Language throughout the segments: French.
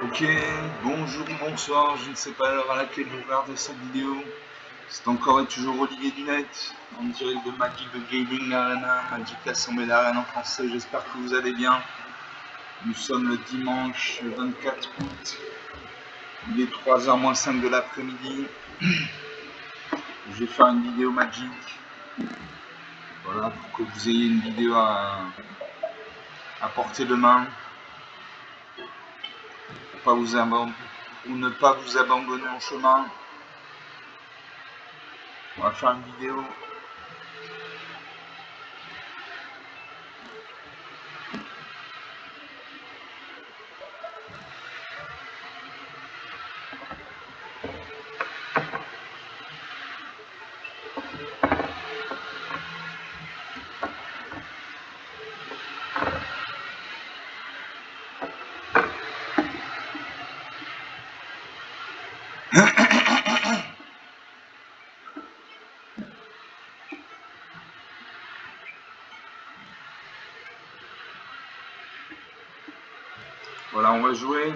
Ok, bonjour, bonsoir, je ne sais pas l'heure à laquelle vous regardez cette vidéo. C'est encore et toujours Olivier Dunette, en direct de Magic the Gaming Arena, Magic Assemblée Arena en français, j'espère que vous allez bien. Nous sommes le dimanche 24 août, il est 3h-5 de l'après-midi. Je vais faire une vidéo Magic, voilà, pour que vous ayez une vidéo à portée de main, pour ne pas vous abandonner en chemin. On va faire une vidéo. Voilà, on va jouer.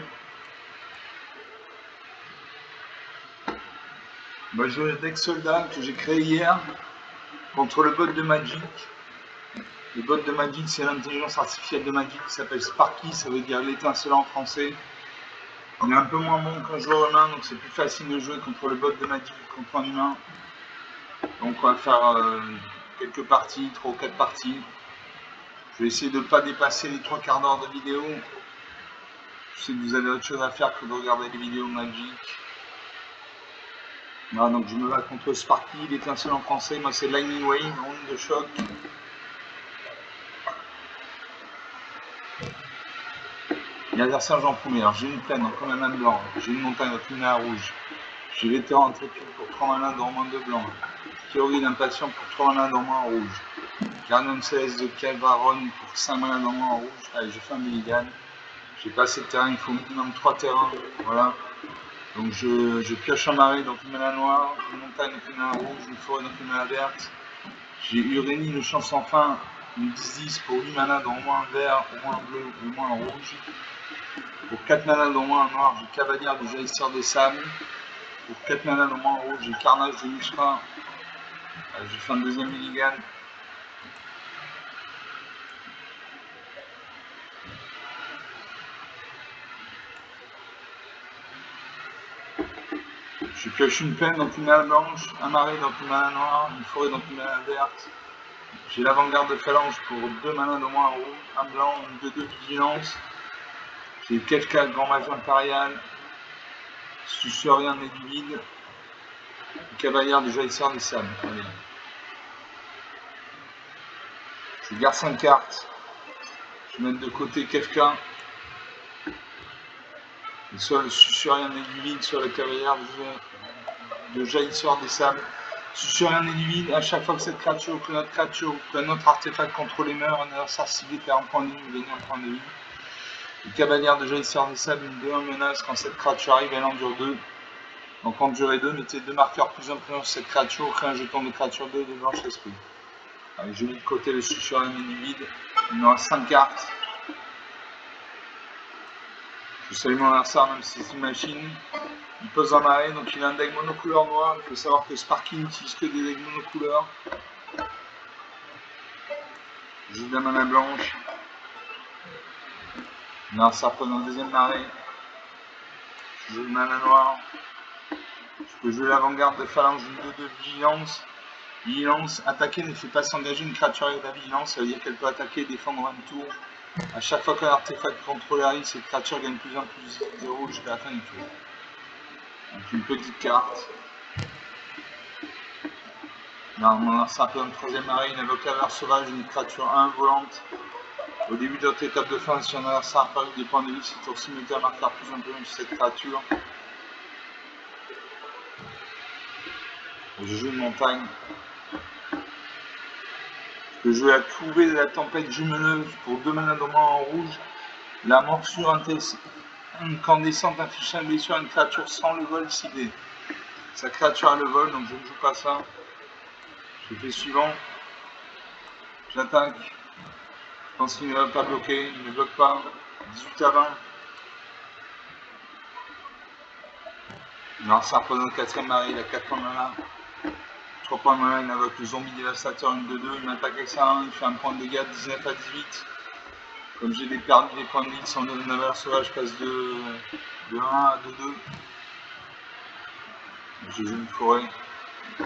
On va jouer le deck soldat que j'ai créé hier contre le bot de Magic. Le bot de Magic, c'est l'intelligence artificielle de Magic qui s'appelle Sparky, ça veut dire l'étincelant en français. On est un peu moins bon qu'un joueur humain, donc c'est plus facile de jouer contre le bot de Magic que contre un humain. Donc on va faire quelques parties, 3 ou 4 parties. Je vais essayer de ne pas dépasser les 3 quarts d'heure de vidéo. Je sais que vous avez autre chose à faire que de regarder les vidéos Magic. Voilà, donc je me bats contre Sparky, l'étincelant en français. Moi c'est Lightning Wave, onde de choc. L'adversaire j'en premier. Alors j'ai une plaine, donc comme un âne blanc. J'ai une montagne, donc une à rouge. J'ai vétéran intrépide pour 3 malins dans moins de blanc. Théorie d'impatient pour 3 malins dans moins en rouge. Carnium Céleste de Calvaron pour 5 malins dans moins en rouge. Allez, j'ai fait un mulligan. J'ai pas assez de terrain, il faut au minimum 3 terrains. Voilà. Donc je pioche un marais, donc une mana noire, une montagne, donc une mana rouge, une forêt, donc une mana verte. J'ai Urénie, le champ sans fin, une 10-10 pour 8 mana dans au moins un vert, au moins un bleu, au moins un rouge. Pour 4 mana dans moins un noir, j'ai Cavalière du Jaillisseur des Sables. Pour 4 mana dans moins un rouge, j'ai Carnage de Mishra. J'ai fait un deuxième mulligan. Je pioche une plaine dans une mana blanche, un marais dans une mana noire, une forêt dans une mana verte. J'ai l'avant-garde de phalange pour 2 mana dans moins un rouge, un blanc, une 2-2 vigilance. J'ai Kefka, grand mage impérial, Susurrien et du vide, Cavalière du Jaillisseur des Sables. Allez. Je garde 5 cartes. Je mets de côté Kefka. Et soit le Susurrien et du vide, soit la Cavalière de Jaillisseur des Sables. Susurrien et du vide, à chaque fois que cette créature ou que notre créature ou que notre artefact contrôlé meurt, un adversaire ciblé perd un point de vie ou gagne un point de vie. Le Cavalière de Jaillisseur des Sables, une 2-1 menace. Quand cette créature arrive, elle endure 2. Donc en durée 2, mettez 2 marqueurs plus influents sur cette créature, créez un jeton de créature 2 de blanche esprit. Allez, je mets de côté le Susurrien et du vide. Il me reste 5 cartes. Je salue mon adversaire, même si c'est une machine. Il pose un marais, donc il a un deck monocouleur noir. Il faut savoir que Sparky n'utilise que des decks monocouleurs. J'ai de la mana blanche. Mon adversaire pose un deuxième marais. Je joue de mana noire. Je peux jouer l'avant-garde de phalange d'une 2-2 vigilance. Vigilance, attaquer ne fait pas s'engager une créature avec la vigilance, ça veut dire qu'elle peut attaquer et défendre un tour. A chaque fois qu'un artefact contrôle arrive, cette créature gagne plus 1 plus 0 jusqu'à la fin du tour. Donc une petite carte. Normalement, c'est un peu un troisième arrêt, une invoque la sauvage, une créature 1 volante. Au début de notre étape de fin, si un adversaire a perdu des points de vie, c'est tour simultané à marquer plus 1 plus 1 sur cette créature. Je joue une montagne. Je peux jouer la couvée de la tempête jumeleuse pour 2 mana dans en rouge. La morsure incandescente inflige une blessure à une créature sans le vol ciblé. Sa créature a le vol, donc je ne joue pas ça. Je fais suivant. J'attaque. Je pense qu'il ne va pas bloquer. Il ne bloque pas. 18 à 20. Non, ça représente le 4ème marée, il a 4 points de mana. 3 points de mana, il invoque le zombie dévastateur, une 2-2, il m'attaque avec ça, il fait un point de dégâts, 19 à 18. Comme j'ai perdu des points de vie, son navire sauvage passe de 1 à 2-2. Je joue une forêt. Je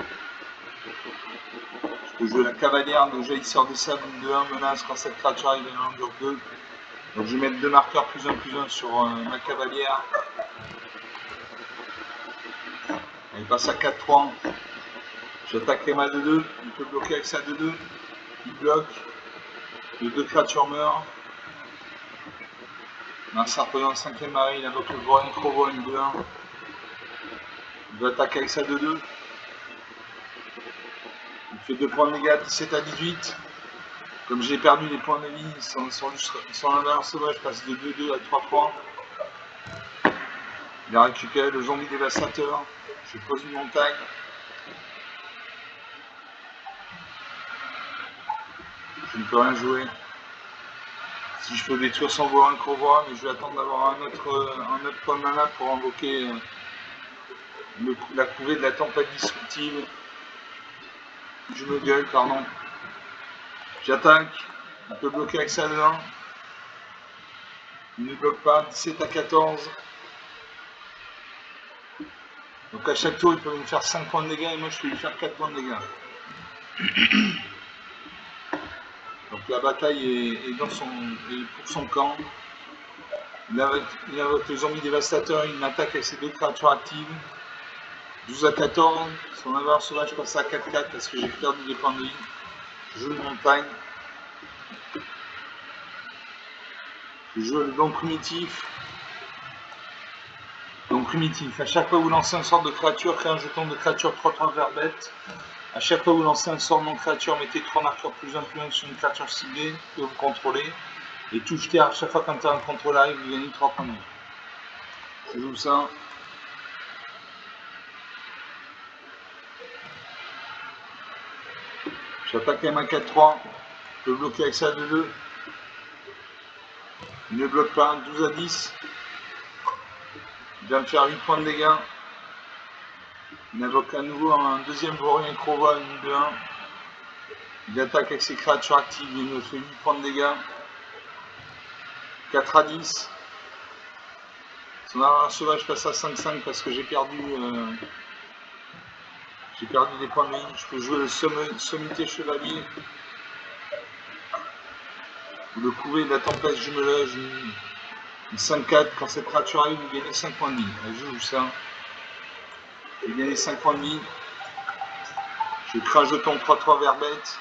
peux jouer la cavalière, déjà il sort de sable, une 2-1, menace quand cette créature arrive en endure 2. Donc je vais mettre 2 marqueurs +1/+1 sur ma cavalière. Elle passe à 4-3. J'attaque les mains de 2, il peut bloquer avec ça de 2. Il bloque. Les 2 créatures meurent. Un serpent dans le 5ème marée, il invoque le Vorin Crovo, une 2-1. Il va attaquer avec ça de 2. Il fait 2 points de dégâts, 17 à 18. Comme j'ai perdu les points de vie, son navire sauvage passe de 2-2 à 3-3. Il a récupéré le zombie dévastateur. Je pose une montagne. Je ne peux rien jouer. Si je peux détruire son Vorin Crovo, mais je vais attendre d'avoir un autre point de mana pour invoquer la couvée de la tempête disruptive. Je me gueule, pardon. J'attaque. Il peut bloquer avec ça de 1. Il ne bloque pas. 17 à 14. Donc à chaque tour, il peut me faire 5 points de dégâts et moi je peux lui faire 4 points de dégâts. Donc la bataille est pour son camp. Il invoque le zombie dévastateur, il m'attaque avec ses 2 créatures actives. 12 à 14. Son navire sauvage passe à 4-4 parce que j'ai perdu des points de vie. Je joue une montagne. Je joue le don primitif. Donc primitif, à chaque fois que vous lancez un sort de créature, créez un jeton de créature 3-3 verbette. À chaque fois que vous lancez un sort non créature, mettez 3 marqueurs +1/+1 sur une créature ciblée que vous contrôlez. Et touche terre, à chaque fois qu'un terrain de contrôle arrive, vous gagnez 3 points de vie. Je joue ça. J'attaque même à 4-3. Je peux bloquer avec ça de 2. Il ne bloque pas, 12 à 10. Il vient me faire 8 points de dégâts. Il invoque à nouveau un deuxième Vorin Crovo, une 2-1. Il attaque avec ses créatures actives, il me fait 8 points de dégâts. 4 à 10. Son navire sauvage passe à 5-5 parce que j'ai perdu des points de vie. Je peux jouer le sommité chevalier. Ou le couvée de la tempête jumeleuse. Une 5-4. Quand cette créature arrive, vous gagnez 5 points de vie. Je joue ça. J'ai gagné 5 points de vie. Je crée un jeton 3-3 verbette.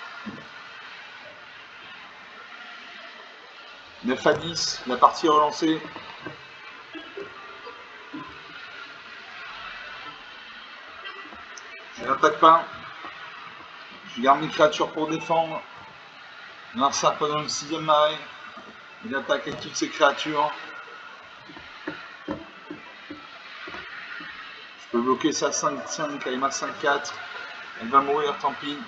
9 à 10. La partie est relancée. Je n'attaque pas. Je garde mes créatures pour défendre. Un serpent dans le 6ème marée. Il attaque avec toutes ses créatures. Je peux bloquer ça 5-5, elle m'a 5-4. Elle va mourir, tant pis.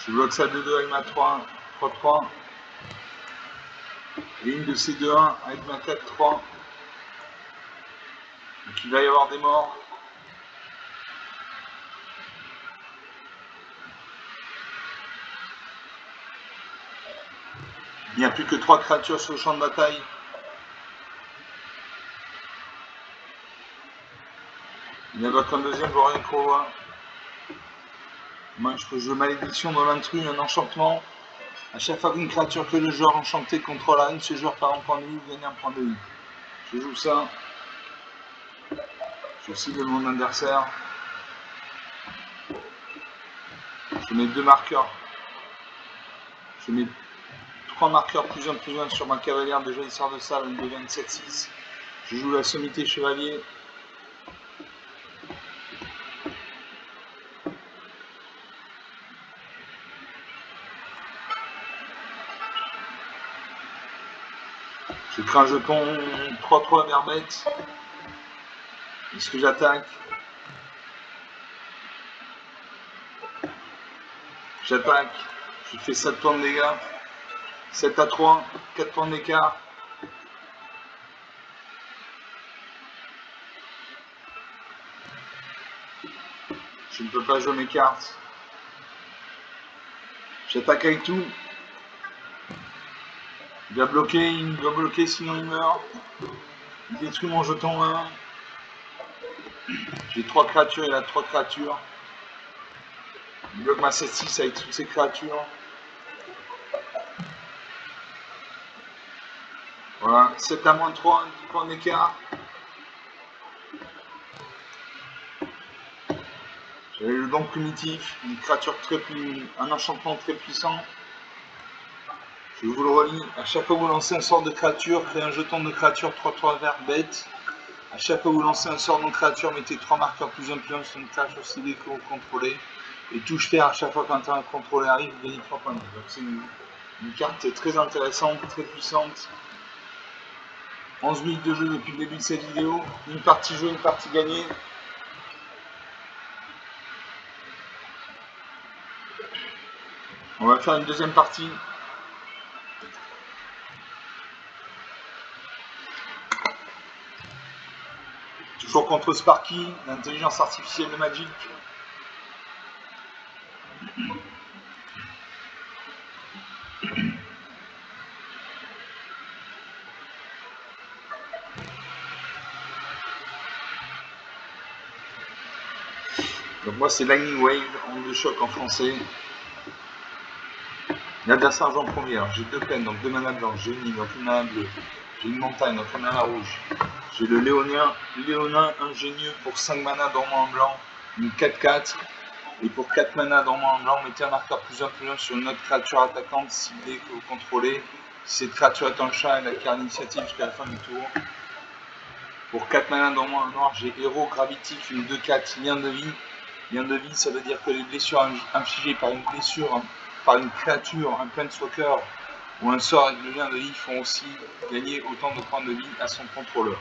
Je bloque ça 2-2, elle m'a 3-3. Et une de ces 2-1 avec ma 4-3. Donc il va y avoir des morts. Il n'y a plus que 3 créatures sur le champ de bataille. Il invoque un deuxième Vorin Crovo. Moi je peux jouer malédiction dans l'intrus, un enchantement. À chaque fois qu'une créature que le joueur enchanté contrôle un de ses joueurs par un point de vie, vous gagnez un point de vie. Je joue ça. Je cible mon adversaire. Je mets 2 marqueurs. Je mets 3 marqueurs +1/+1 sur ma cavalière. Déjà il sort de ça, elle devient 7-6. Je joue la sommité chevalier. Je crée un jeton 3-3 verbette. Est-ce que j'attaque? J'attaque. Je fais 7 points de dégâts. 7 à 3, 4 points d'écart. Je ne peux pas jouer mes cartes. J'attaque avec tout. Il doit bloquer, sinon il meurt. Il détruit mon jeton 1. J'ai 3 créatures, il a 3 créatures. Il bloque ma 7-6 avec toutes ces créatures. Voilà, 7 à moins 3, 10 points d'écart. J'avais le don primitif, une créature un enchantement très puissant. Je vous le relis. À chaque fois que vous lancez un sort de créature, créez un jeton de créature 3/3 vert bête. À chaque fois que vous lancez un sort de créature, mettez 3 marqueurs +1/+1 sur une créature ciblée que vous contrôlez. Et touche terre à chaque fois qu'un terrain contrôlé arrive, vous gagnez 3 points de vie. Donc c'est une carte très intéressante, très puissante. 11 minutes de jeu depuis le début de cette vidéo. Une partie jouée, une partie gagnée. On va faire une deuxième partie. Toujours contre Sparky, l'intelligence artificielle de Magic. Donc moi c'est Lightning Wave, onde de choc en français. L'adversaire joue en premier. Alors j'ai 2 plaines, donc 2 manas blanches. J'ai une île, donc une mana bleue. J'ai une montagne, donc une mana rouge. J'ai le Léonin ingénieux pour 5 manas dormant en blanc, une 4/4. Et pour 4 manas dormant en blanc, mettez un marqueur +1/+1 sur une autre créature attaquante ciblée que vous contrôlez. Si cette créature est un chat, elle acquiert l'initiative jusqu'à la fin du tour. Pour 4 manas dormant en noir, j'ai héros gravitif, une 2/4, lien de vie. Lien de vie, ça veut dire que les blessures infligées par une créature, un planeswalker ou un sort avec le lien de vie font aussi gagner autant de points de vie à son contrôleur.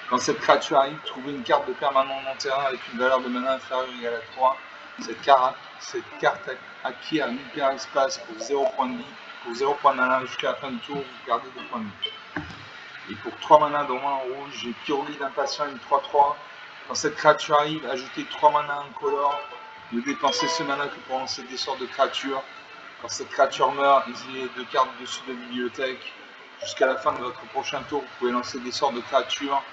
Quand cette créature arrive, trouvez une carte de permanent non terrain avec une valeur de mana inférieure ou égale à 3. Cette carte acquiert un hyperespace pour 0 points de vie. Pour 0 points de mana jusqu'à la fin du tour, vous perdez 2 points de vie. Et pour 3 manas dans en rouge, j'ai Pyrolyde impatient, une 3/3. Quand cette créature arrive, ajoutez 3 manas incolores. Ne dépensez ce mana que pour lancer des sorts de créatures. Quand cette créature meurt, exilez 2 cartes dessus de la bibliothèque. Jusqu'à la fin de votre prochain tour, vous pouvez lancer des sorts de créatures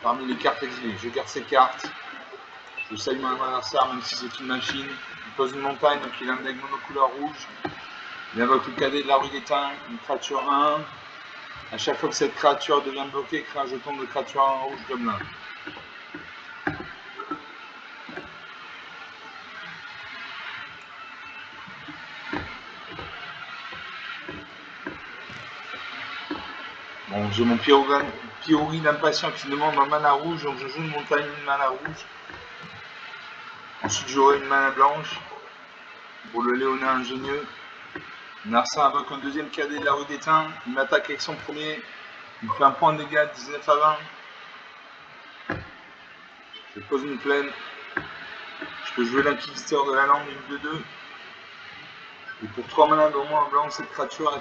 parmi les cartes exilées. Je garde ces cartes. Je salue mon adversaire, même si c'est une machine. Il pose une montagne, donc il a un deck monocouleur rouge. Il invoque le cadet de la rue d'étain, une créature 1. A chaque fois que cette créature devient bloquée, crée un jeton de créature 1 rouge gobelin. Bon, j'ai mon Pyrolyde impatient qui demande un mana rouge, donc je joue une montagne, une mana rouge. Ensuite, j'aurai une mana blanche pour le Léonin ingénieux. Narsa invoque un deuxième cadet de la rue d'étain. Il m'attaque avec son premier. Il fait un point de dégâts, 19 à 20. Je pose une plaine. Je peux jouer l'inquisiteur de la lande, une 2/2. Et pour 3 manas d'au moins en blanc, cette créature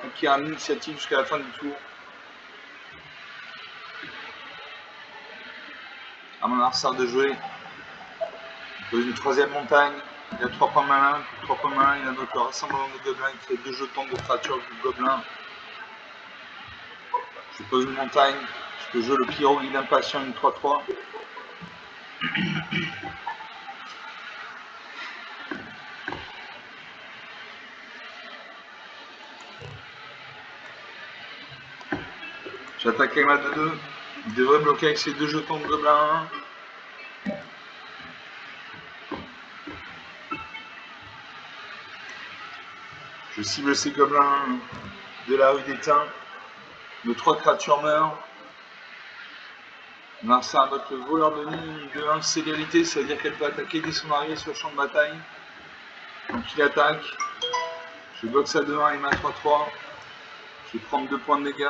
acquiert l'initiative jusqu'à la fin du tour. À mon adversaire de jouer. Je pose une 3e montagne. Il a 3 points de mana. Pour 3 points de mana, il invoque le rassemblement de gobelins. Il crée 2 jetons de créatures du gobelin. Je pose une montagne. Je peux jouer le Pyrolyde impatient, une 3/3. J'attaque avec ma 2/2. Il devrait bloquer avec ses 2 jetons de gobelin 1. Je cible ces gobelins de la rue d'étain. Nos 3 créatures meurent. Narsa invoque le voleur de nuit, de 1 célérité, c'est-à-dire qu'elle peut attaquer dès son arrivée sur le champ de bataille. Donc il attaque. Je bloque sa 2/1 et ma 3/3. Je vais prendre 2 points de dégâts.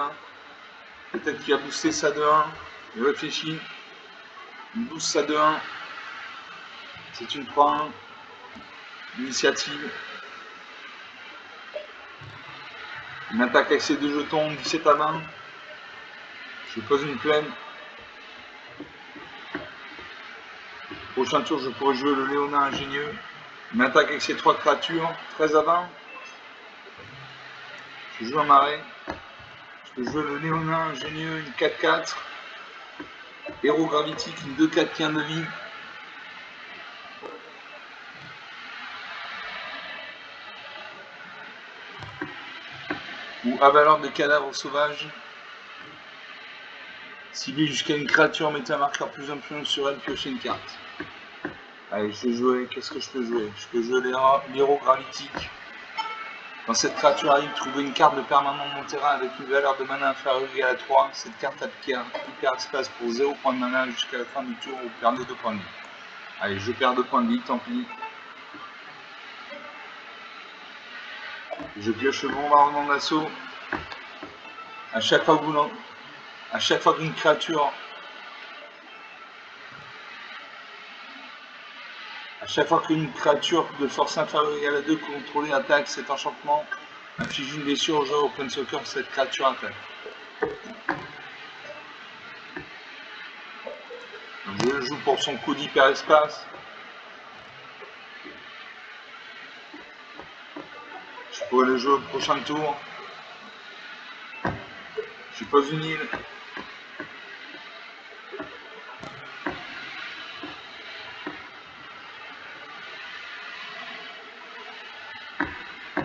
Peut-être qu'il a boosté sa 2/1. Il réfléchit. Il booste sa 2/1. C'est une 3/1. Initiative. Il m'attaque avec ses 2 jetons, 17 à 20. Je pose une plaine. Prochain tour, je pourrais jouer le Léonin ingénieux. Il m'attaque avec ses 3 créatures. 13 à 20. Je joue un marais. Je peux jouer le Léonin ingénieux, une 4-4. Héros gravitique, une 2-4 qui a de vie. Ou avaleur de cadavres sauvages. Ciblé jusqu'à une créature, mettez un marqueur plus 1/+1 sur elle, piochez une carte. Allez, je vais jouer. Qu'est-ce que je peux jouer? Je peux jouer l'héros gravitique. Quand cette créature arrive, trouvez une carte de permanent de mon terrain avec une valeur de mana inférieure ou égale à 3. Cette carte applique un hyper espace pour 0 points de mana jusqu'à la fin du tour où vous perdez 2 points de vie. Allez, je perds 2 points de vie, tant pis. Je pioche le bombardement d'assaut. À chaque fois qu'une créature de force inférieure ou égale à 2 contrôlée attaque cet enchantement, inflige une blessure au joueur au Planeswalker cette créature attaque. Donc je joue pour son coup d'hyperespace. Je pourrais le jouer au prochain tour. Je pose une île.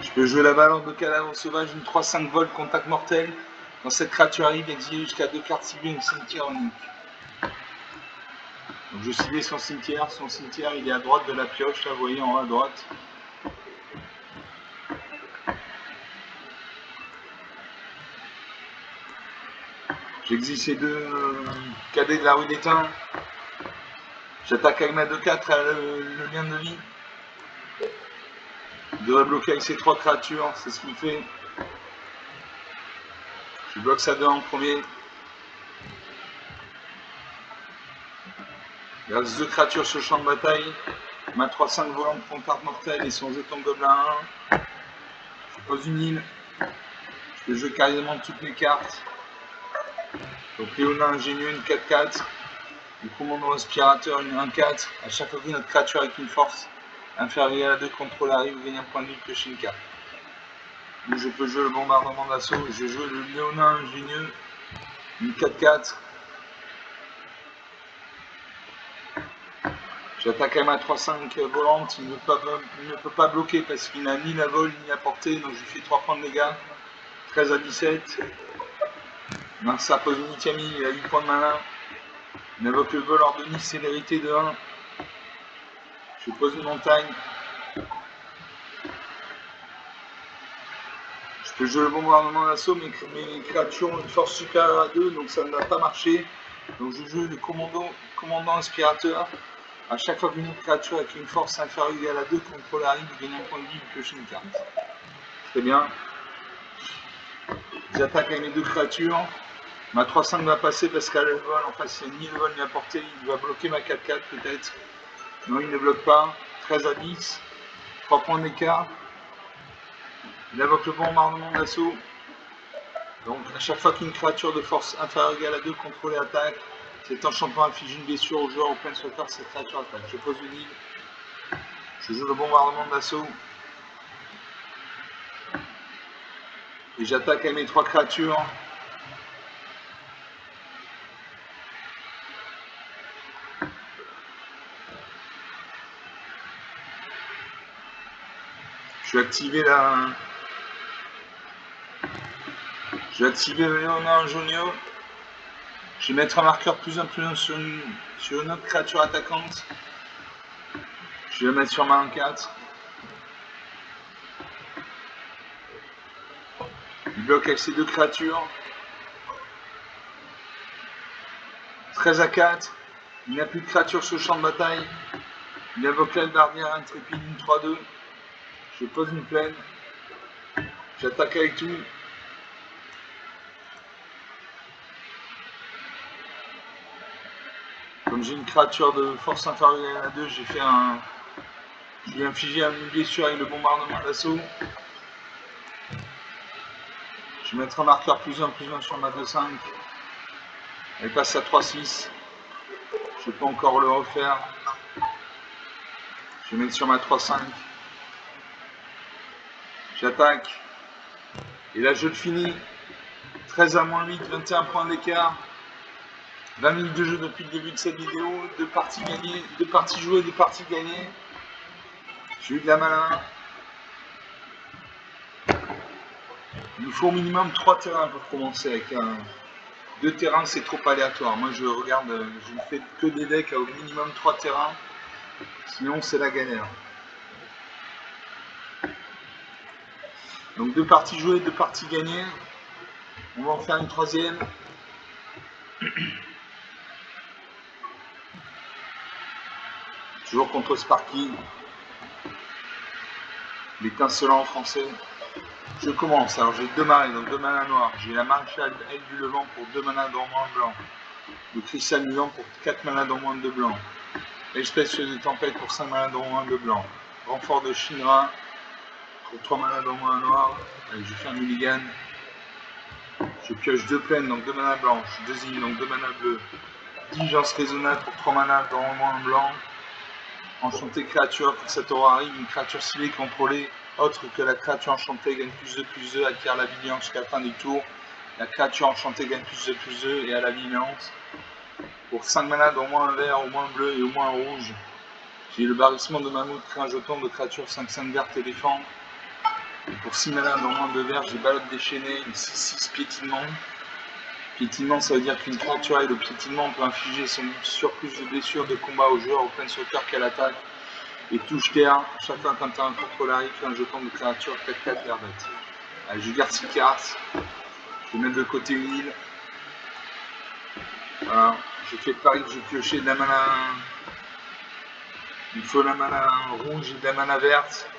Je peux jouer la valeur de cadavre sauvage, une 3-5 vol, contact mortel. Quand cette créature arrive, exilez jusqu'à 2 cartes ciblées une cimetière unique. Donc je cible son cimetière il est à droite de la pioche, là vous voyez en haut à droite. J'exile ces 2 cadets de la rue d'Étain. J'attaque avec ma 2-4 à le lien de vie. Je devrais bloquer avec ces 3 créatures, c'est ce qu'il fait. Je bloque ça 2 en premier. Il reste 2 créatures sur le champ de bataille. Ma 3-5 volante contact mortel et son jeton gobelin 1. Je pose une île. Je peux jouer carrément toutes les cartes. Donc Léonin ingénieux, une 4-4. Le commandant aspirateur, une 1-4. À chaque fois que notre créature avec une force inférieure à 2 contrôle arrive, vous gagnez un point de vie, piochez une carte. Donc je peux jouer le bombardement d'assaut. Je joue le Léonin ingénieux, une 4-4. J'attaque à ma 3-5 volante, il ne peut pas bloquer parce qu'il n'a ni la vol ni la portée, donc je lui fais 3 points de dégâts. 13 à 17. Ça pose une Itami, il a 8 points de mana. Il invoque le vol hors de Nice, célérité de 1. Je pose une montagne. Je peux jouer le bombardement d'assaut, mais mes créatures ont une force supérieure à 2, donc ça ne va pas marcher. Donc je joue le commandant aspirateur. À chaque fois qu'une créature avec une force inférieure ou égale à 2 contrôle arrive, vous gagnez un point de vie, vous piochez une carte. Très bien. J'attaque avec mes 2 créatures. Ma 3-5 va passer parce qu'elle a le vol. En face, il n'y a ni le vol ni la portée. Il va bloquer ma 4-4 peut-être. Non, il ne bloque pas. 13 à 10. 3 points d'écart. Il invoque le bombardement d'assaut. Donc à chaque fois qu'une créature de force inférieure ou égale à 2 contrôle et attaque, cet enchantement inflige une blessure au joueur au Planeswalker, cette créature attaque. Je pose une île. Je joue le bombardement d'assaut. Et j'attaque avec mes 3 créatures. Je vais activer le Léonin ingénieux. Je vais mettre un marqueur plus 1/+1 sur une autre créature attaquante. Je vais le mettre sur ma 1-4. Il bloque avec ces 2 créatures. 13 à 4. Il n'a plus de créatures sur le champ de bataille. Il invoque l'Albardière intrépide, une 3-2. Je pose une plaine. J'attaque avec tout. Comme j'ai une créature de force inférieure à 2, je lui ai infligé une blessure avec le bombardement d'assaut. Je vais mettre un marqueur plus 1/+1 sur ma 2-5. Elle passe à 3-6. Je peux encore le refaire. Je vais mettre sur ma 3-5. J'attaque. Et là, je le finis. 13 à moins 8, 21 points d'écart. 20 minutes de jeu depuis le début de cette vidéo. 2 parties gagnées, 2 parties jouées, 2 parties gagnées. J'ai eu de la malin. Il nous faut au minimum 3 terrains pour commencer avec un... 2 terrains, c'est trop aléatoire. Moi, je regarde, je ne fais que des decks à au minimum 3 terrains. Sinon, c'est la galère. Donc 2 parties jouées, 2 parties gagnées. On va en faire une troisième. Toujours contre Sparky. L'étincelant en français. Je commence. Alors j'ai 2 marées, donc 2 manas noirs. J'ai la maréchale aile du Levant pour 2 manas dormants blanc. Le cristal muant pour 4 manas dormants de blanc. Espèce de tempête pour 5 manas dormants de blanc. Renfort de Shinra pour 3 manas dormants noir. Allez, je fais un mulligan. Je pioche 2 plaines, donc 2 manas blanches. 2 îles, donc 2 manas bleus. Diligence raisonnable pour 3 manas dormants blanc. Enchanté créature, quand cette aura arrive, une créature ciblée contrôlée autre que la créature enchantée gagne plus 2, acquiert la vigilance jusqu'à la fin du tour. La créature enchantée gagne plus 2 et a la vigilance. Pour 5 manas, au moins un vert, au moins un bleu et au moins un rouge. J'ai le barrissement de mammouth, crée un jeton de créature 5/5 verte éléphant. Et pour 6 manas, au moins 2 verts, j'ai balade déchaînée, une 6/6 piétinement. Piétinement, ça veut dire qu'une créature et le piétinement peut infliger son surplus de blessures de combat au joueur au planeswalker qu'elle attaque. Et touche terre, chaque fois quand tu as un contrôle arrive, tu as un jeton de créature 4/4 vert bête. Allez, je garde 6 cartes. Je vais mettre de côté une île. Voilà. J'ai fait le pari que j'ai pioché de la mana. Il faut la mana rouge et de la mana verte.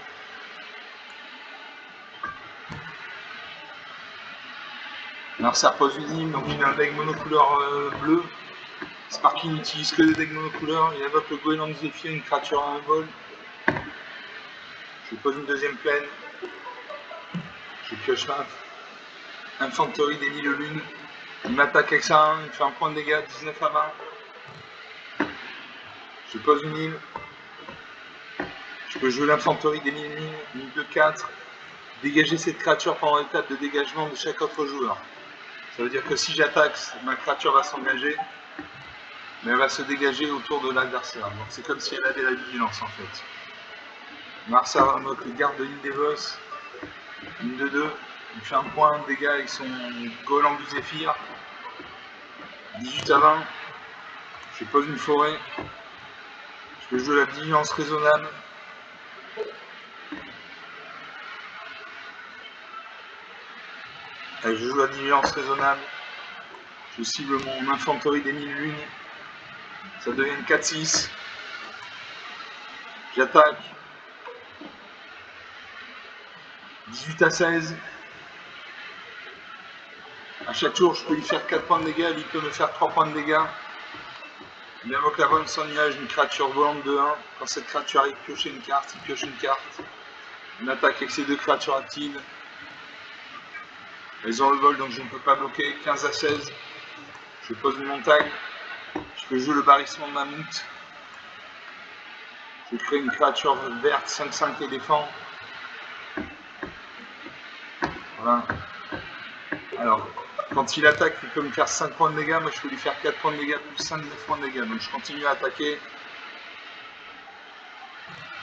Alors ça repose une île, donc il a un deck monocouleur bleu. Sparky n'utilise que des decks monocouleurs. Il invoque le goéland de Zephyr, une créature à un vol. Je pose une deuxième plaine. Je pioche là. Infanterie des 1000 lunes. Il m'attaque avec ça, il me fait un point de dégâts, 19 à 20. Je pose une île. Je peux jouer l'infanterie des 1000 lunes, une 2-4. Dégager cette créature pendant l'étape de dégagement de chaque autre joueur. Ça veut dire que si j'attaque, ma créature va s'engager, mais elle va se dégager autour de l'adversaire. Donc c'est comme si elle avait la vigilance en fait. Marsa va invoque le garde de l'île des Vos, une 2-2. Il fait un point de dégâts avec son goéland du Zéphyr. 18 à 20. Je pose une forêt. Je peux jouer la vigilance raisonnable. Allez, je joue la vigilance raisonnable. Je cible mon infanterie des 1000 lunes. Ça devient une 4-6. J'attaque. 18 à 16. À chaque tour, je peux lui faire 4 points de dégâts. Lui peut me faire 3 points de dégâts. Il invoque la bonne sans nuage, une créature volante de 1. Quand cette créature arrive, piocher une carte, il pioche une carte. Une attaque avec ces 2 créatures actives. Elles ont le vol, donc je ne peux pas bloquer. 15 à 16. Je pose une montagne. Je peux jouer le barrissement de mammouth. Je crée une créature verte 5/5 éléphant. Voilà. Alors, quand il attaque, il peut me faire 5 points de dégâts. Moi, je peux lui faire 4 points de dégâts plus 5 points de dégâts. Donc, je continue à attaquer.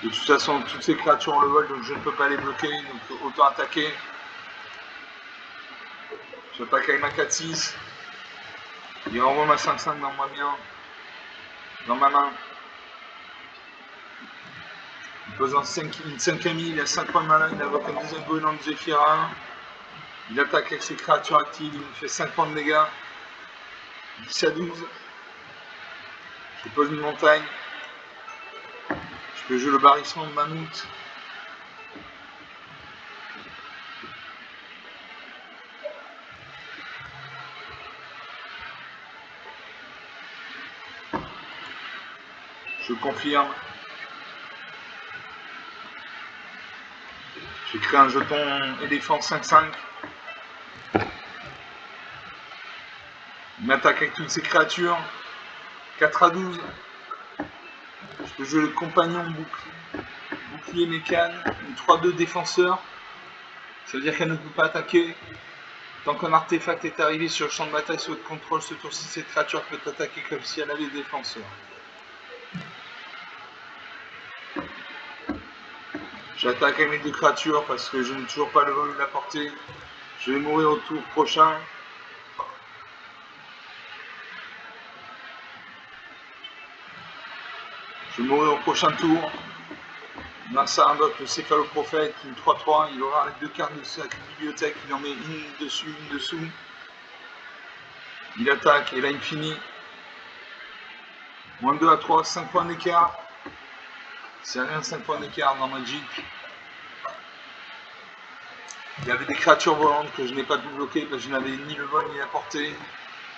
De toute façon, toutes ces créatures ont le vol, donc je ne peux pas les bloquer. Donc, autant attaquer. J'attaque avec ma 4-6. Il renvoie ma 5/5 dans ma main. Il pose une 5e île, il a 5 points de mana, il invoque un deuxième goéland de Zephyr à 1. Il attaque avec ses créatures actives, il me fait 5 points de dégâts. 10 à 12. Je pose une montagne. Je peux jouer le barrissement de mammouth. Je confirme. J'ai créé un jeton éléphant 5/5. Il m'attaque avec toutes ces créatures. 4 à 12. Je Je joue le compagnon bouclier mécane, une 3-2 défenseur. Ça veut dire qu'elle ne peut pas attaquer. Tant qu'un artefact est arrivé sur le champ de bataille sous votre contrôle, ce tour-ci, cette créature peut attaquer comme si elle avait défenseur. J'attaque avec mes 2 créatures parce que je n'ai toujours pas le vol de la portée. Je vais mourir au tour prochain. Je vais mourir au prochain tour. Narsa invoque le céphaloprophète, une 3-3. Il aura les 2 cartes de sa bibliothèque. Il en met une dessus, une dessous. Il attaque et là il finit. Moins 2 à 3, 5 points d'écart. C'est rien, 5 points d'écart dans Magic. Il y avait des créatures volantes que je n'ai pas pu bloquer parce que je n'avais ni le vol ni la portée.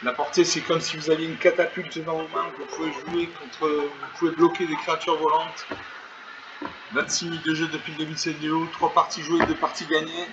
La portée, c'est comme si vous aviez une catapulte dans vos mains que vous pouvez jouer contre. Vous pouvez bloquer des créatures volantes. 26 minutes de jeu depuis le début de cette vidéo, 3 parties jouées, 2 parties gagnées.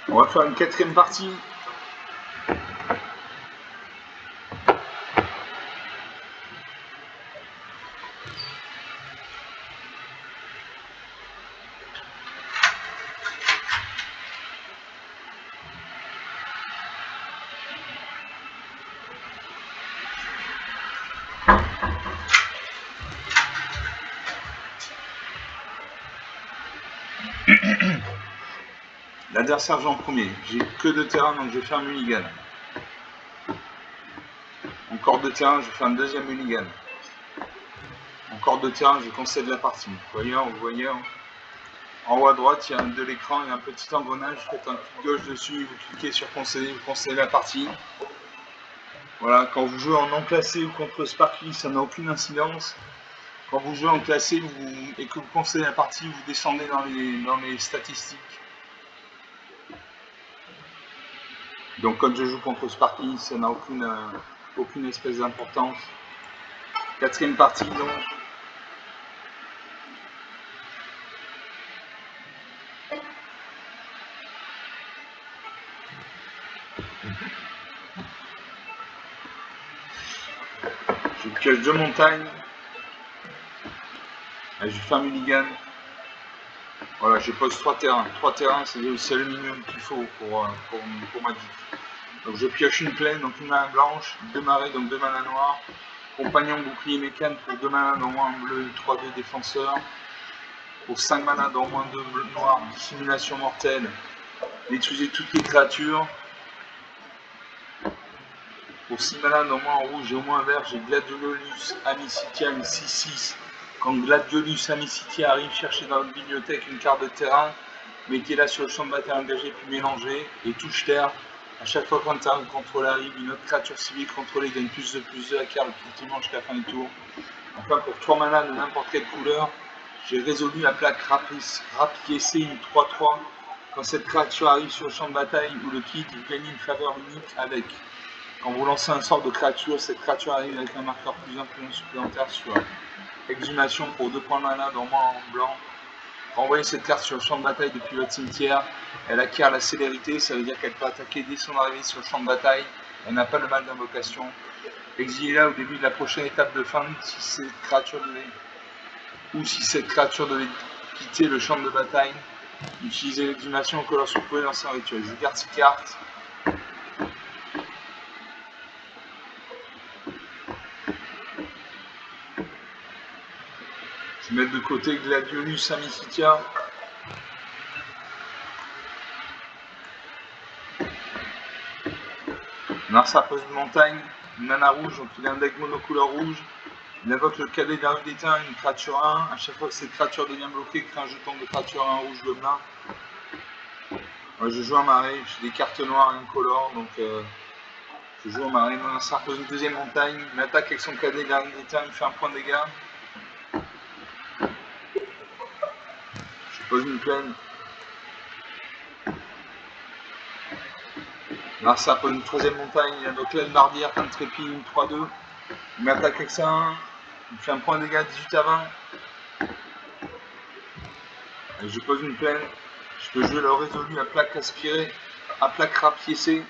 On va faire une 4e partie. L'adversaire joue en premier. J'ai que 2 terrains, donc je vais faire un mulligan. Encore 2 terrains, je vais faire un 2e mulligan. Encore 2 terrains, je concède la partie. Vous voyez, en haut à droite, il y a de l'écran, il y a un petit engrenage. Vous faites un clic gauche dessus, vous cliquez sur concéder, vous concédez la partie. Voilà, quand vous jouez en non classé ou contre Sparky, ça n'a aucune incidence. Quand vous jouez en classé et que vous concédez la partie, vous descendez dans les statistiques. Donc quand je joue contre Sparky, ça n'a aucune espèce d'importance. 4e partie donc. Je pioche 2 montagnes. Et je fais un mulligan. Voilà, je pose 3 terrains. 3 terrains, c'est le minimum qu'il faut pour Magic. Donc je pioche une plaine, donc une mana blanche, 2 marées, donc 2 mana noirs. Compagnon bouclier mécane pour 2 mana dans moins bleu, 3-2 défenseur. Pour 5 mana dans moins 2 bleu noir, dissimulation mortelle. Détruisez toutes les créatures. Pour 6 mana dans moins rouge et au moins vert, j'ai Gladiolus Amicitia, une 6-6. Quand Gladiolus Amicitia arrive, cherchez dans votre bibliothèque une carte de terrain, mettez-la sur le champ de bataille engagé puis mélangez et touche terre. A chaque fois qu'un terrain contrôlé arrive, une autre créature civile contrôlée gagne plus de la carte effectivement jusqu'à la fin du tour. Enfin, pour 3 mana de n'importe quelle couleur, j'ai résolu la plaque Rapiécée, une 3-3. Quand cette créature arrive sur le champ de bataille ou le kit, vous gagnez une faveur unique avec. Quand vous lancez un sort de créature, cette créature arrive avec un marqueur +1 supplémentaire sur exhumation pour 2 points de mana dans moins en blanc. Renvoyez cette carte sur le champ de bataille depuis votre cimetière. Elle acquiert la célérité, ça veut dire qu'elle peut attaquer dès son arrivée sur le champ de bataille. Elle n'a pas le mal d'invocation. Exilez-la au début de la prochaine étape de fin si cette créature devait quitter le champ de bataille. Utilisez l'exhumation que lorsque vous pouvez lancer un rituel. Je garde ces cartes. Je vais mettre de côté Gladiolus Amicitia. Narsa pose une montagne, une mana rouge, donc il a un deck monocouleur rouge. Il invoque le cadet de la rue d'étain, une créature 1. À chaque fois que cette créature devient bloquée, crée un jeton de créature 1 rouge gobelin. Ouais, je joue un marée, j'ai des cartes noires incolores, donc je joue un marée. Narsa pose une 2e montagne, il attaque avec son cadet de la rue d'étain, il fait un point de dégâts. Je pose une plaine. Là, ça pour une troisième montagne, il invoque l'aile bardière, un trépied, une 3-2. Il m'attaque avec ça, il fait un point de dégâts 18 à 20. Et je pose une plaine. Je peux jouer le résolu à plaque aspirée, à plaque rapiécée.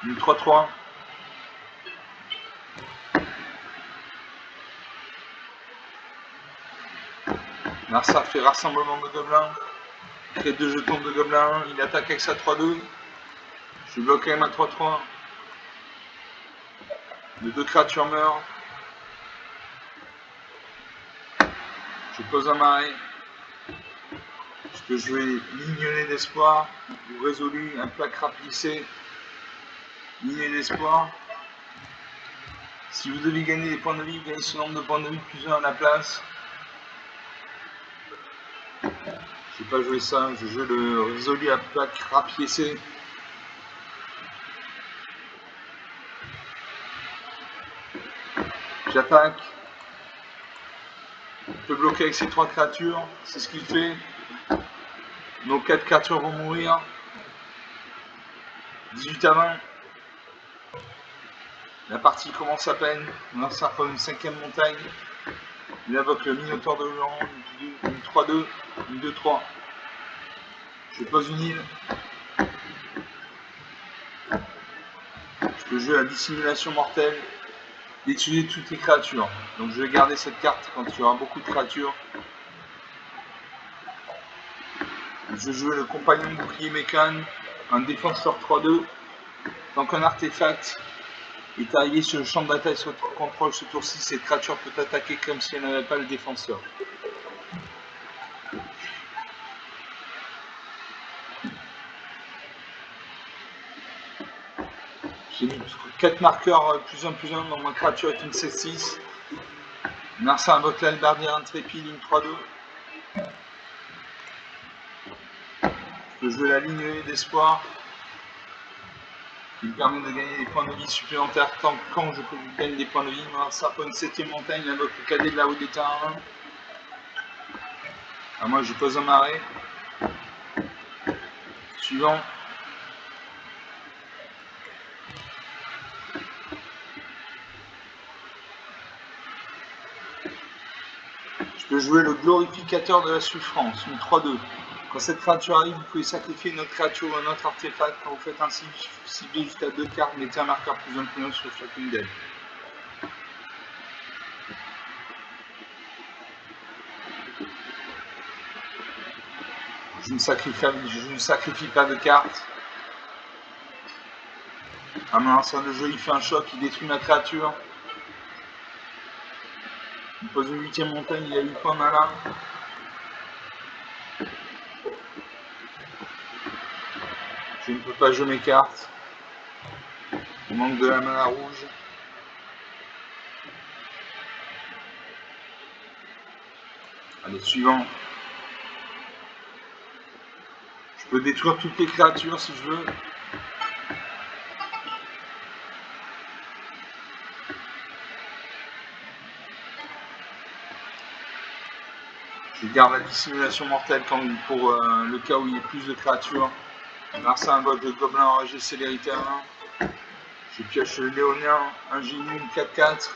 Une 3-3. Narsar fait rassemblement de gobelins. Il crée 2 jetons de gobelins. Il attaque avec sa 3-2. Je bloque quand même à 3-3. Les 2 créatures meurent. Je pose un marais. Je peux jouer Lignonnet d'espoir ou résolu, un plaque raplissé. Lignée d'espoir. Si vous devez gagner des points de vie, gagnez ce nombre de points de vie plus 1 à la place. Je n'ai pas joué ça, je joue le résolu à plaque rapiécé. J'attaque. Je peux bloquer avec ces 3 créatures, c'est ce qu'il fait. Nos 4 créatures vont mourir. 18 à 20. La partie commence à peine. On sert pour une 5e montagne. Il invoque le Minotaure de Luan, une 3-2, une 2-3. Je pose une île. Je peux jouer la dissimulation mortelle, d'étudier toutes les créatures. Donc je vais garder cette carte quand il y aura beaucoup de créatures. Je joue le compagnon bouclier mécane, un défenseur 3-2. Tant qu'un artefact est arrivé sur le champ de bataille sur votre contrôle ce tour-ci, cette créature peut attaquer comme si elle n'avait pas le défenseur. J'ai mis 4 marqueurs +1/+1 dans ma créature est une 7-6. Narsar invoque l'albardière intrépide, une 3-2. Je peux jouer la ligne d'espoir qui me permet de gagner des points de vie supplémentaires quand je gagne des points de vie. Narsar pour une 7e montagne, il invoque le cadet de la haute des terrains. Alors moi je pose un marais. Suivant. Je peux jouer le glorificateur de la souffrance, une 3-2. Quand cette créature arrive, vous pouvez sacrifier une autre créature ou un autre artefact. Quand vous faites un ciblé jusqu'à 2 cartes, mettez un marqueur +1/+1 sur chacune d'elles. Je ne sacrifie pas de cartes. À mon lanceur de jeu, il fait un choc, il détruit ma créature. Il pose une 8e montagne, il a 8 points de mana. Je ne peux pas jouer mes cartes. Il manque de la mana rouge. Allez, suivant. Je peux détruire toutes les créatures si je veux. Je garde la dissimulation mortelle pour le cas où il y a plus de créatures. Narsar invoque le gobelin enragé célérité à 1. Je pioche le léonien, un génie, une 4-4.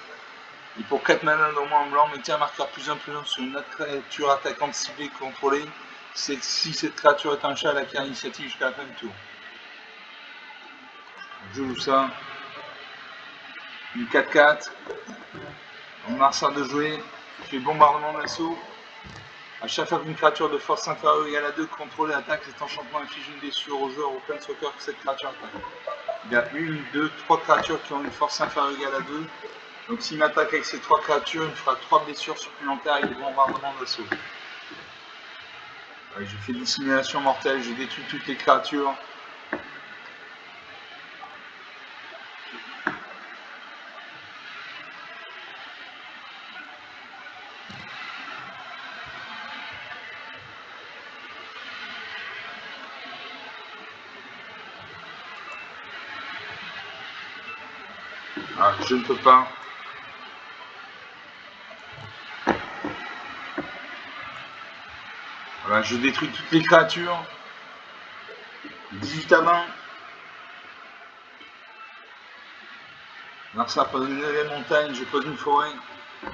Et pour 4 mana dans moins en blanc, mettez un marqueur +1/+1 sur une autre créature attaquante ciblée contrôlée. Si cette créature est un chat, elle acquiert l'initiative jusqu'à la fin du tour. Je joue ça. Une 4-4. On Narsar de jouer. Je fais bombardement d'assaut. A chaque fois qu'une créature de force inférieure ou égale à 2 contrôlée attaque, cet enchantement inflige une blessure au joueur ou au planeswalker que cette créature attaque. Il y a 1, 2, 3 créatures qui ont une force inférieure ou égale à 2. Donc s'il m'attaque avec ces 3 créatures, il me fera 3 blessures supplémentaires avec des bombardements d'assaut. Je fais dissimulation mortelle, je détruis toutes les créatures. Ah, je ne peux pas. Voilà, je détruis toutes les créatures. 18 à 20. Alors ça pose une nouvelle montagne, je pose une forêt. Il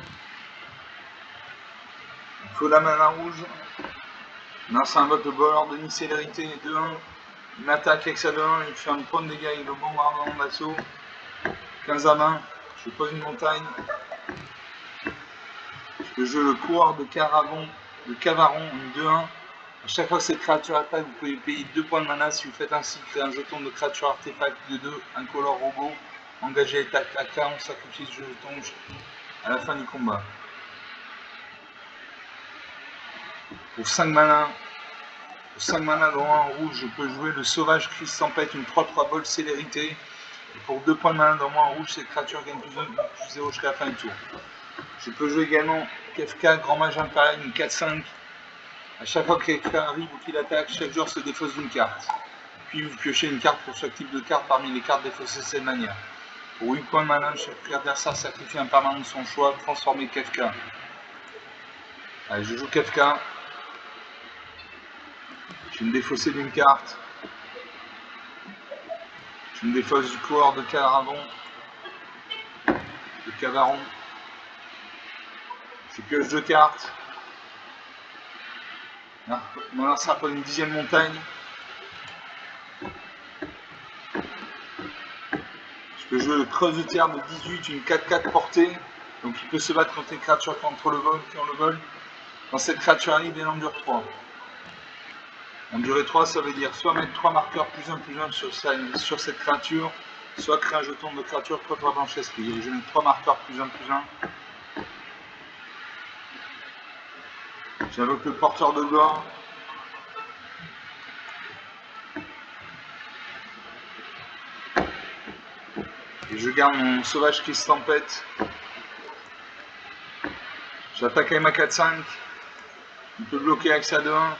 faut la mana rouge. Non, c'est un vote de bord, de célérité, 2-1. Il m'attaque avec ça de 1, il fait un point de dégâts avec le bombardement d'assaut. 15 à 20, je pose une montagne. Je joue le coureur de Cavaron, une 2-1. À chaque fois que cette créature attaque, vous pouvez payer 2 points de mana. Si vous faites ainsi, créer un jeton de créature artefact de 2, incolore robot. Engagé attaque on sacrifie ce jeton à la fin du combat. Pour 5 mana, dans un rouge, je peux jouer le sauvage Crise Tempête, une 3-3 vol célérité. Et pour 2 points de mana dans un rouge, cette créature gagne plus 1, plus 0 jusqu'à la fin du tour. Je peux jouer également Kefka, Grand Mage Impérial, une 4-5. A chaque fois que Kefka arrive ou qu'il attaque, chaque joueur se défausse d'une carte. Puis vous piochez une carte pour chaque type de carte parmi les cartes défaussées de cette manière. Pour 8 points de mana, chaque adversaire sacrifie un permanent de son choix, transformer Kefka. Allez, je joue Kefka. Je vais me défausser d'une carte. Je me défausse du coureur de Cavaron. Je pioche 2 cartes. Mon lanceur prend une 10e montagne. Je peux jouer le creuse de terre de 18, une 4-4 portée. Donc il peut se battre contre les créatures contre le vol, qui ont le vol. Quand cette créature arrive, elle endure 3. Endurer 3, ça veut dire soit mettre 3 marqueurs plus 1 sur cette créature, soit créer un jeton de créature 3-3 blanche esprit. Je mets 3 marqueurs plus 1. J'invoque le porteur de gore. Et je garde mon sauvage Crise Tempête. J'attaque avec ma 4-5. Il peut bloquer avec sa 2-1.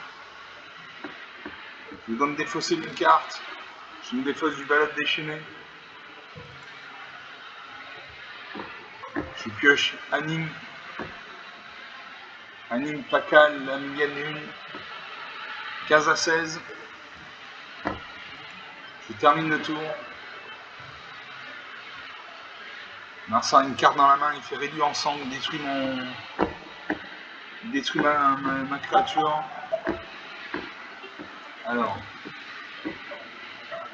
Je lui donne défausser d'une carte. Je me défausse du balade déchaîné. Je pioche Anime Pakal, la millième lune. 15 à 16. Je termine le tour. Marsa a une carte dans la main, il fait réduire en sang, il détruit ma créature. Alors.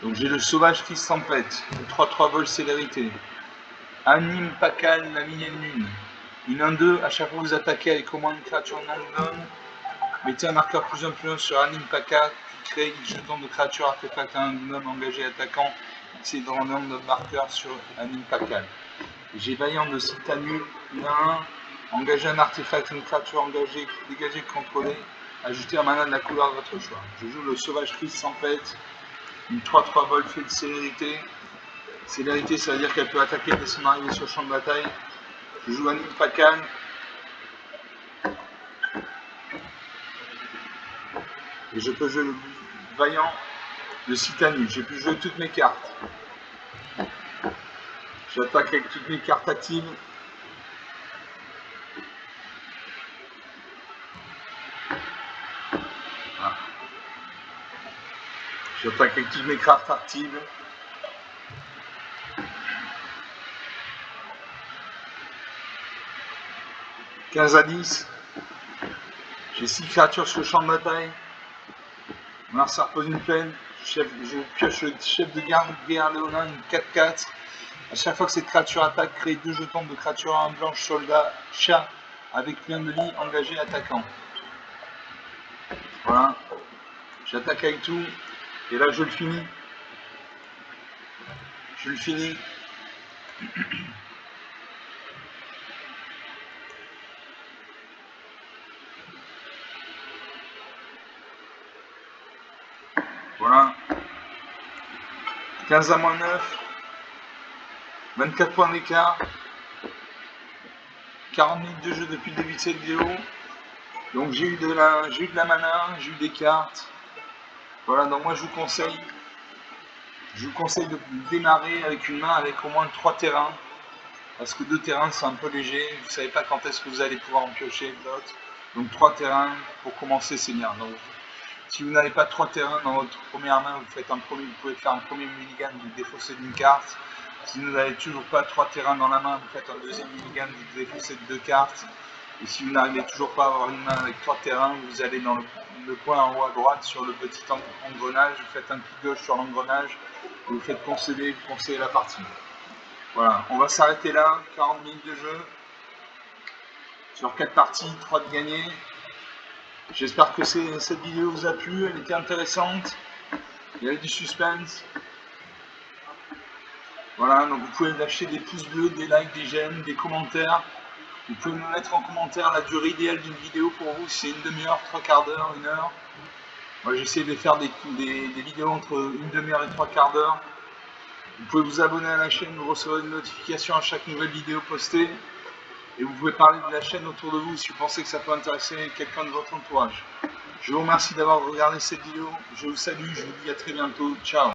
Donc j'ai le sauvage Crise Tempête, le 3-3 vol célérité. Anime Pakal, la millième lune. Une 1-2, à chaque fois que vous attaquez avec au moins une créature non humaine, mettez un marqueur plus 1 sur Anime Pakal, qui crée X jetons de créature artefact à un gnome engagé attaquant. Essayez de rendre de marqueurs sur Anime Pakal. J'ai Vaillant de Citanul, une 1, engager un artefact, une créature engagée, dégagée, contrôlée, ajouter un mana de la couleur de votre choix. Je joue le sauvage Crise Tempête, une 3-3 vol fait de célérité. Célérité, ça veut dire qu'elle peut attaquer dès son arrivée sur le champ de bataille. Je joue Anime Pakal. Et je peux jouer le Vaillant de Citanul. J'ai pu jouer toutes mes cartes. J'attaque avec toutes mes cartes actives. Voilà. J'attaque avec toutes mes cartes actives. « 15 à 10. J'ai 6 créatures sur le champ de bataille. Alors ça repose une plaine. Je pioche le chef de garde, guerre Léonin, une 4-4. A chaque fois que cette créature attaque, créez 2 jetons de créature 1 blanche, soldat, chat, avec plein de lits, engagé, attaquant. Voilà. J'attaque avec tout. Et là, je le finis. Voilà. 15 à moins 9. 24 points d'écart. 40 minutes de jeu depuis le début de cette vidéo. Donc j'ai eu de la mana, j'ai eu des cartes. Voilà, donc moi je vous conseille de démarrer avec une main avec au moins 3 terrains. Parce que 2 terrains c'est un peu léger, vous ne savez pas quand est-ce que vous allez pouvoir en piocher d'autres. Donc 3 terrains pour commencer, c'est bien. Donc, si vous n'avez pas 3 terrains dans votre première main, vous pouvez faire un premier mulligan, vous défaussez d'une carte. Si vous n'avez toujours pas 3 terrains dans la main, vous faites un deuxième mulligan, vous défaussez de 2 cartes. Et si vous n'arrivez toujours pas à avoir une main avec 3 terrains, vous allez dans le coin en haut à droite sur le petit engrenage, vous faites un clic gauche sur l'engrenage, vous faites concéder la partie. Voilà, on va s'arrêter là, 40 minutes de jeu, sur 4 parties, 3 de gagnés. J'espère que cette vidéo vous a plu, elle était intéressante, il y avait du suspense. Voilà, donc vous pouvez lâcher des pouces bleus, des likes, des j'aime, des commentaires. Vous pouvez me mettre en commentaire la durée idéale d'une vidéo pour vous, si c'est une demi-heure, 3/4 d'heure, 1 heure. Moi j'essaie de faire des vidéos entre une demi-heure et 3/4 d'heure. Vous pouvez vous abonner à la chaîne, vous recevrez une notification à chaque nouvelle vidéo postée. Et vous pouvez parler de la chaîne autour de vous si vous pensez que ça peut intéresser quelqu'un de votre entourage. Je vous remercie d'avoir regardé cette vidéo, je vous salue, je vous dis à très bientôt, ciao.